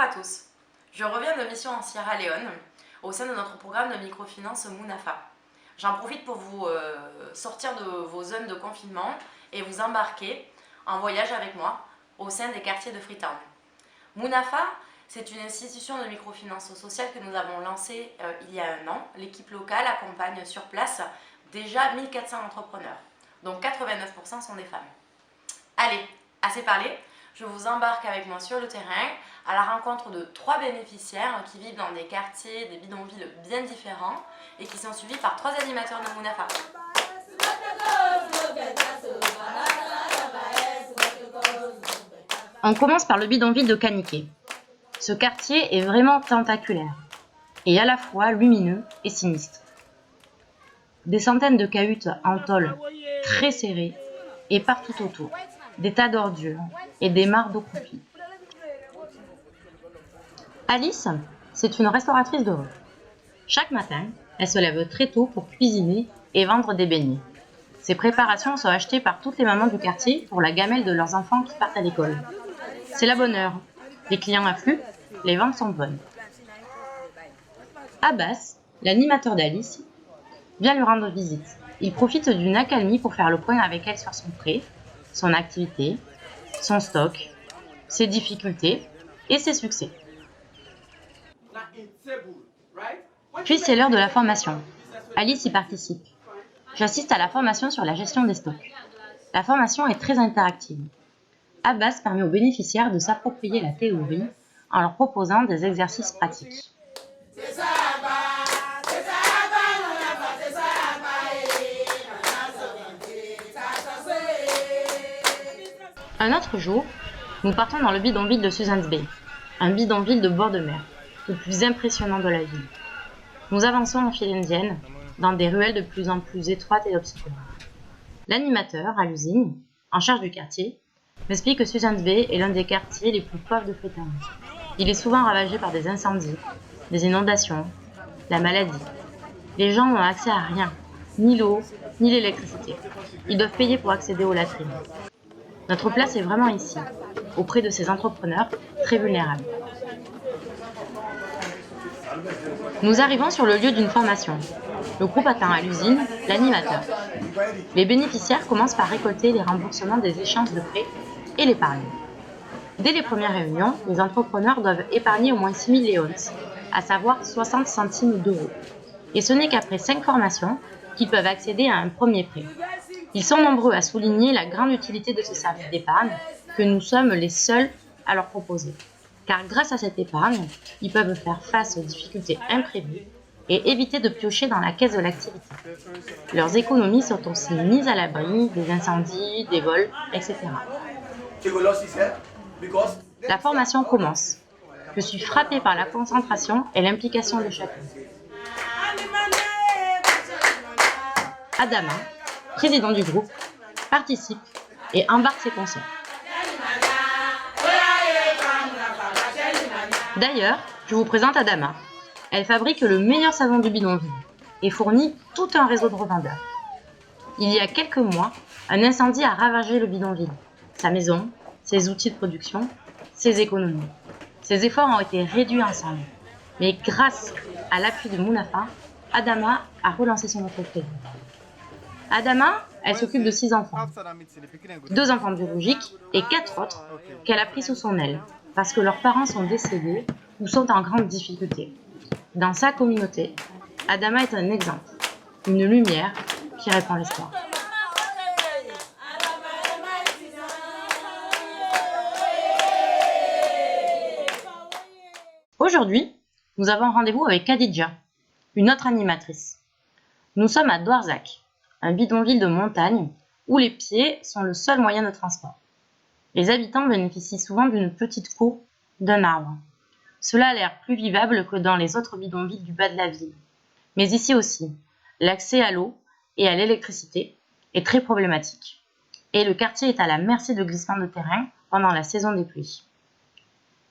à tous, je reviens de mission en Sierra Leone au sein de notre programme de microfinance Munafa. J'en profite pour vous sortir de vos zones de confinement et vous embarquer en voyage avec moi au sein des quartiers de Freetown. Munafa, c'est une institution de microfinance sociale que nous avons lancée il y a un an. L'équipe locale accompagne sur place déjà 1400 entrepreneurs, dont 89% sont des femmes. Allez, assez parlé, je vous embarque avec moi sur le terrain à la rencontre de 3 bénéficiaires qui vivent dans des quartiers, des bidonvilles bien différents et qui sont suivis par 3 animateurs de Munafa. On commence par le bidonville de Kaniké. Ce quartier est vraiment tentaculaire et à la fois lumineux et sinistre. Des centaines de cahutes en tôle très serrées et partout autour, des tas d'ordures et des mares d'eau croupie. Alice, c'est une restauratrice de rue. Chaque matin, elle se lève très tôt pour cuisiner et vendre des beignets. Ces préparations sont achetées par toutes les mamans du quartier pour la gamelle de leurs enfants qui partent à l'école. C'est la bonne heure. Les clients affluent, les ventes sont bonnes. Abbas, l'animateur d'Alice, vient lui rendre visite. Il profite d'une accalmie pour faire le point avec elle sur son prêt, son activité, son stock, ses difficultés et ses succès. Puis c'est l'heure de la formation. Alice y participe. J'assiste à la formation sur la gestion des stocks. La formation est très interactive. Abbas permet aux bénéficiaires de s'approprier la théorie en leur proposant des exercices pratiques. Un autre jour, nous partons dans le bidonville de Susan's Bay, un bidonville de bord de mer, le plus impressionnant de la ville. Nous avançons en file indienne, dans des ruelles de plus en plus étroites et obscures. L'animateur, à l'usine, en charge du quartier, m'explique que Susan's Bay est l'un des quartiers les plus pauvres de Freetown. Il est souvent ravagé par des incendies, des inondations, la maladie. Les gens n'ont accès à rien, ni l'eau, ni l'électricité. Ils doivent payer pour accéder aux latrines. Notre place est vraiment ici, auprès de ces entrepreneurs très vulnérables. Nous arrivons sur le lieu d'une formation. Le groupe attend à l'usine l'animateur. Les bénéficiaires commencent par récolter les remboursements des échéances de prêts et l'épargne. Dès les premières réunions, les entrepreneurs doivent épargner au moins 6 000 léons, à savoir 60 centimes d'euros. Et ce n'est qu'après 5 formations qu'ils peuvent accéder à un premier prêt. Ils sont nombreux à souligner la grande utilité de ce service d'épargne que nous sommes les seuls à leur proposer. Car grâce à cette épargne, ils peuvent faire face aux difficultés imprévues et éviter de piocher dans la caisse de l'activité. Leurs économies sont aussi mises à l'abri des incendies, des vols, etc. La formation commence. Je suis frappée par la concentration et l'implication de chacun. Adama, président du groupe, participe et embarque ses consoeurs. D'ailleurs, je vous présente Adama. Elle fabrique le meilleur savon du bidonville et fournit tout un réseau de revendeurs. Il y a quelques mois, un incendie a ravagé le bidonville, sa maison, ses outils de production, ses économies. Ses efforts ont été réduits ensemble. Mais grâce à l'appui de Munafa, Adama a relancé son entreprise. Adama, elle s'occupe de 6 enfants. 2 enfants biologiques et 4 autres qu'elle a pris sous son aile parce que leurs parents sont décédés ou sont en grande difficulté. Dans sa communauté, Adama est un exemple, une lumière qui répand l'espoir. Aujourd'hui, nous avons rendez-vous avec Khadija, une autre animatrice. Nous sommes à Dwarzak, un bidonville de montagne où les pieds sont le seul moyen de transport. Les habitants bénéficient souvent d'une petite cour d'un arbre. Cela a l'air plus vivable que dans les autres bidonvilles du bas de la ville. Mais ici aussi, l'accès à l'eau et à l'électricité est très problématique. Et le quartier est à la merci de glissements de terrain pendant la saison des pluies.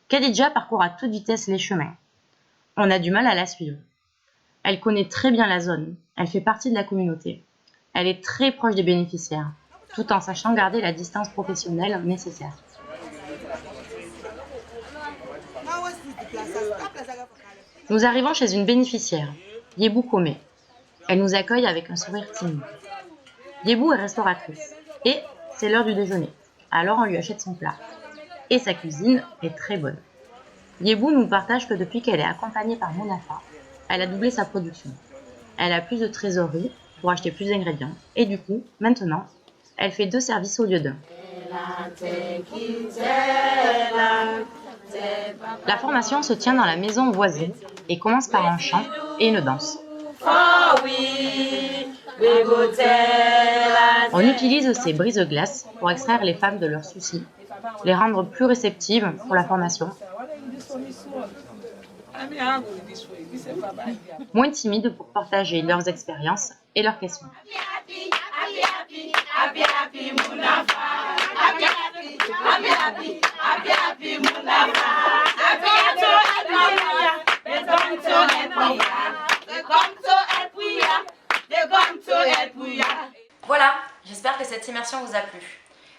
Khadija parcourt à toute vitesse les chemins. On a du mal à la suivre. Elle connaît très bien la zone, elle fait partie de la communauté. Elle est très proche des bénéficiaires, tout en sachant garder la distance professionnelle nécessaire. Nous arrivons chez une bénéficiaire, Yebou Kome. Elle nous accueille avec un sourire timide. Yebou est restauratrice et c'est l'heure du déjeuner. Alors on lui achète son plat. Et sa cuisine est très bonne. Yebou nous partage que depuis qu'elle est accompagnée par Munafa, elle a doublé sa production. Elle a plus de trésorerie pour acheter plus d'ingrédients et du coup, maintenant, elle fait 2 services au lieu d'1. La formation se tient dans la maison voisine et commence par un chant et une danse. On utilise ces brises-glaces pour extraire les femmes de leurs soucis, les rendre plus réceptives pour la formation, moins timides pour partager leurs expériences et leurs questions. Voilà, j'espère que cette immersion vous a plu.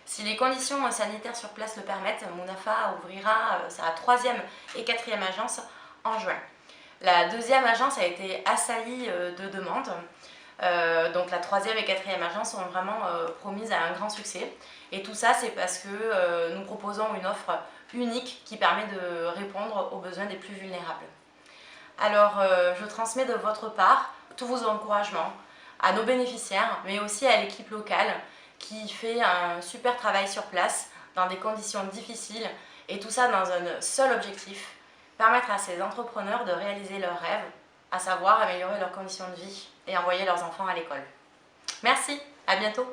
Si les conditions sanitaires sur place le permettent, Munafa ouvrira sa 3e et 4e agence en juin. La 2e agence a été assaillie de demandes. Donc la 3e et 4e agence sont vraiment promises à un grand succès. Et tout ça, c'est parce que nous proposons une offre unique qui permet de répondre aux besoins des plus vulnérables. Alors, je transmets de votre part tous vos encouragements à nos bénéficiaires, mais aussi à l'équipe locale qui fait un super travail sur place dans des conditions difficiles et tout ça dans un seul objectif, permettre à ces entrepreneurs de réaliser leurs rêves, à savoir améliorer leurs conditions de vie et envoyer leurs enfants à l'école. Merci, à bientôt.